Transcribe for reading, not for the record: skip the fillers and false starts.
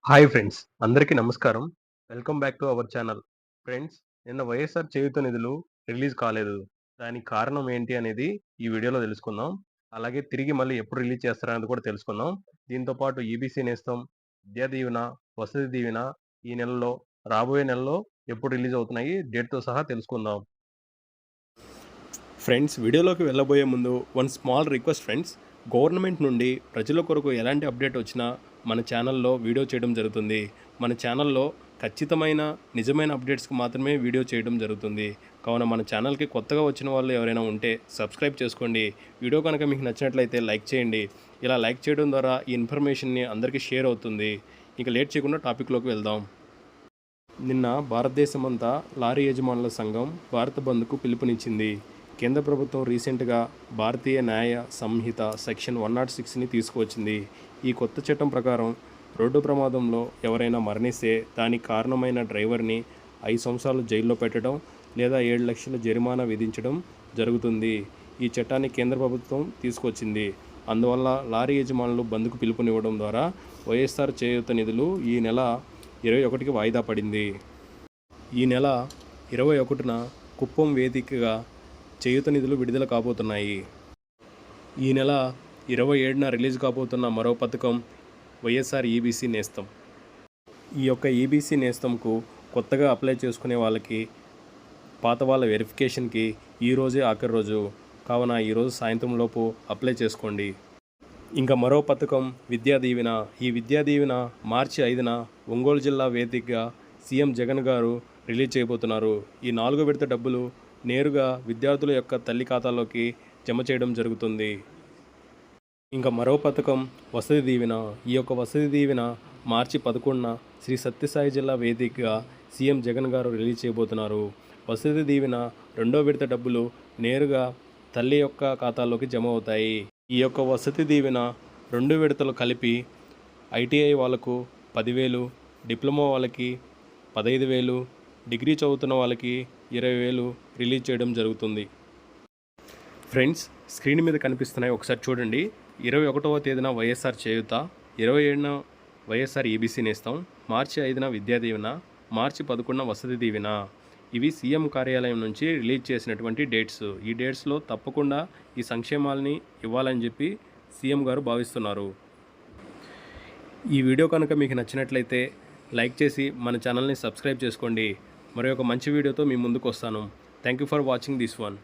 Hi friends, అందరికీ నమస్కారం. Welcome back to our channel. Friends, నిన్న వైఎస్ఆర్ చేయూత నిధులు రిలీజ్ కాలేదు. దానికి కారణం ఏంటి అనేది ఈ వీడియోలో తెలుసుకుందాం. అలాగే తిరిగి మళ్ళీ ఎప్పుడు రిలీజ్ చేస్తారనేది కూడా తెలుసుకుందాం. దీంతో పాటు ఈబీసీ నేస్తం, విద్యా దీవెన, వసతి దీవెన ఈ నెలలో, రాబోయే నెలలో ఎప్పుడు రిలీజ్ అవుతున్నాయి డేట్‌తో సహా తెలుసుకుందాం. ఫ్రెండ్స్, వీడియోలోకి వెళ్ళబోయే ముందు one small request friends. Government నుండి ప్రజల కొరకు ఎలాంటి అప్డేట్ వచ్చినా మన ఛానల్లో వీడియో చేయడం జరుగుతుంది. మన ఛానల్లో ఖచ్చితమైన నిజమైన అప్డేట్స్కి మాత్రమే వీడియో చేయడం జరుగుతుంది. కావున మన ఛానల్కి కొత్తగా వచ్చిన వాళ్ళు ఎవరైనా ఉంటే సబ్స్క్రైబ్ చేసుకోండి. వీడియో కనుక మీకు నచ్చినట్లయితే లైక్ చేయండి. ఇలా లైక్ చేయడం ద్వారా ఈ ఇన్ఫర్మేషన్ని అందరికీ షేర్ అవుతుంది. ఇక లేట్ చేయకుండా టాపిక్లోకి వెళ్దాం. నిన్న భారతదేశమంతా లారీ యజమానుల సంఘం భారత బంద్కు పిలుపునిచ్చింది. కేంద్ర ప్రభుత్వం రీసెంట్గా భారతీయ న్యాయ సంహిత సెక్షన్ 106ని తీసుకువచ్చింది. ఈ కొత్త చట్టం ప్రకారం రోడ్డు ప్రమాదంలో ఎవరైనా మరణిస్తే దానికి కారణమైన డ్రైవర్ని 5 సంవత్సరాలు జైల్లో పెట్టడం లేదా 7 లక్షల జరిమానా విధించడం జరుగుతుంది. ఈ చట్టాన్ని కేంద్ర ప్రభుత్వం తీసుకొచ్చింది. అందువల్ల లారీ యజమానులు బంద్కు పిలుపునివ్వడం ద్వారా వైఎస్ఆర్ చేయూత నిధులు ఈ నెల 21కి వాయిదా పడింది. ఈ నెల 21న కుప్పం వేదికగా చేయూత నిధులు విడుదల కాబోతున్నాయి. ఈ నెల 27న రిలీజ్ కాబోతున్న మరో పథకం వైఎస్ఆర్ ఈబీసీ నేస్తం. ఈ యొక్క ఈబీసీ నేస్తంకు కొత్తగా అప్లై చేసుకునే వాళ్ళకి, పాత వాళ్ళ వెరిఫికేషన్కి ఈరోజే ఆఖరి రోజు. కావున ఈరోజు సాయంత్రం లోపు అప్లై చేసుకోండి. ఇంకా మరో పథకం విద్యా దీవెన. ఈ విద్యా దీవెన మార్చి 5న ఒంగోలు జిల్లా వేదికగా సీఎం జగన్ గారు రిలీజ్ చేయబోతున్నారు. ఈ 4వ విడత డబ్బులు నేరుగా విద్యార్థుల యొక్క తల్లి ఖాతాలోకి జమ చేయడం జరుగుతుంది. ఇంకా మరో పథకం వసతి దీవెన. ఈ యొక్క వసతి దీవెన మార్చి 11న శ్రీ సత్యసాయి జిల్లా వేదికగా సీఎం జగన్ గారు రిలీజ్ చేయబోతున్నారు. వసతి దీవెన 2వ విడత డబ్బులు నేరుగా తల్లి యొక్క ఖాతాలోకి జమ అవుతాయి. ఈ యొక్క వసతి దీవెన 2 విడతలు కలిపి ఐటీఐ వాళ్ళకు 10,000, డిప్లొమా వాళ్ళకి 15,000, డిగ్రీ చదువుతున్న వాళ్ళకి 20,000 రిలీజ్ చేయడం జరుగుతుంది. ఫ్రెండ్స్, స్క్రీన్ మీద కనిపిస్తున్నాయి, ఒకసారి చూడండి. 21వ తేదీన వైఎస్ఆర్ చేయూత, 27న వైఎస్ఆర్ ఈబీసీ నేస్తం, మార్చి 5న విద్యా దీవెన, మార్చి 11న వసతి దీవెన. ఇవి సీఎం కార్యాలయం నుంచి రిలీజ్ చేసినటువంటి డేట్స్. ఈ డేట్స్లో తప్పకుండా ఈ సంక్షేమాలని ఇవ్వాలని చెప్పి సీఎం గారు భావిస్తున్నారు. ఈ వీడియో కనుక మీకు నచ్చినట్లయితే లైక్ చేసి మన ఛానల్ని సబ్స్క్రైబ్ చేసుకోండి. మరి ఒక మంచి వీడియోతో మీ ముందుకు వస్తాను. Thank you for watching this one.